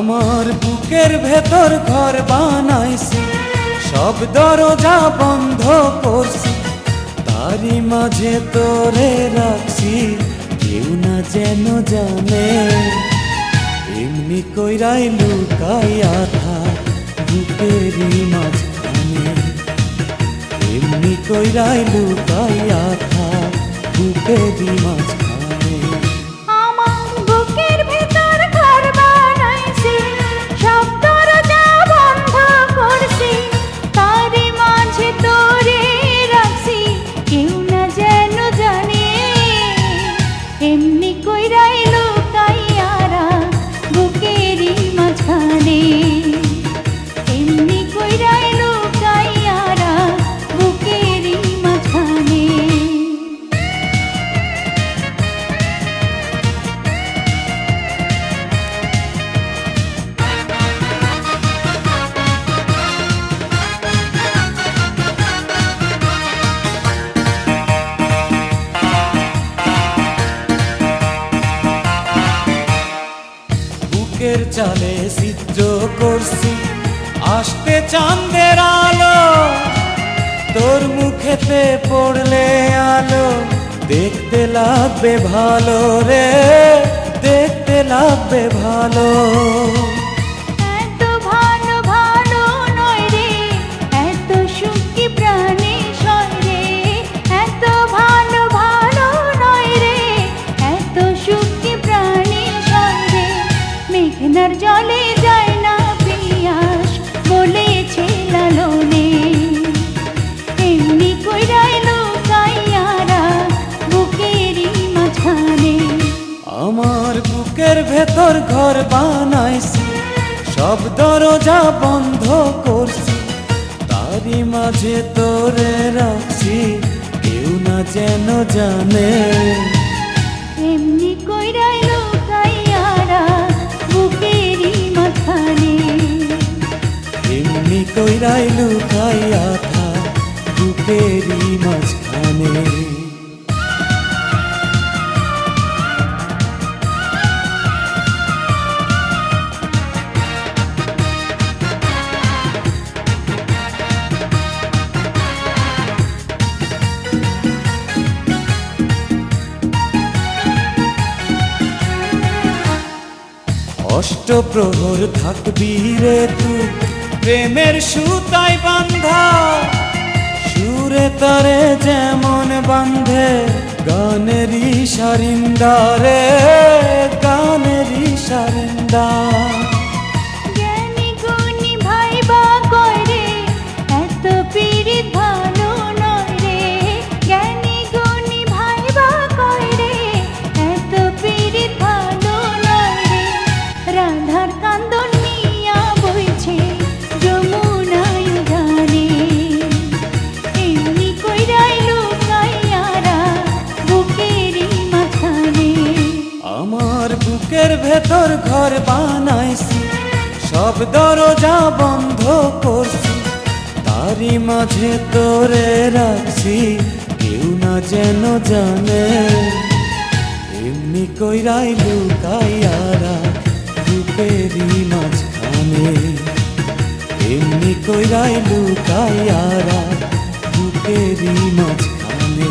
আমার বুকের ভেতর ঘর বানাইছি, সব দরজা বন্ধ করছি, তারই মাঝে তোরে রাখছি, কেউ না যেন জানে। এমনি কইরাই লুকাইয়া থাক বুকেরই মাঝখানে, এমনি কইরাই লুকাইয়া থাক বুকেরই মাঝখানে। বুকের চালে চিত্র করছি, আসতে চাঁদের আলো, তোর মুখেতে পড়লে আলো, দেখতে লাগবে ভালো রে, দেখতে লাগবে ভালো। জলে যায় না পিয়াস বলেছে লালনে, এমনি কইরাই লুকাইয়ারা বুকেরই মাঝখানে। আমার বুকের ভেতর ঘর বানাইছি, সব দরজা বন্ধ করছি, তারই মাঝে তোরে রাখছি, কেউ না যেন জানে। এমনি কইরাই লুকাইয়ারা বুকেরই মাঝখানে, এমনি কইরাই লুকাইয়া থাক বুকেরই মাঝখানে। অষ্টপ্রহর থাকবি রে তুই প্রেমের সুতায় বান্ধা, সুরে তারে যেমন বান্ধে গানেরই সারিন্দা রে, গানেরই সারিন্দা। বুকের ভেতর ঘর বানাইছি, সব দরজা বন্ধ করছি, তারই মাঝে তোরে রাখছি, কেউ না যেন জানে। এমনি কইরাই লুকাইয়ারা বুকেরই মাঝখানে, এমনি কইরাই লুকাইয়ারা বুকেরই মাঝখানে।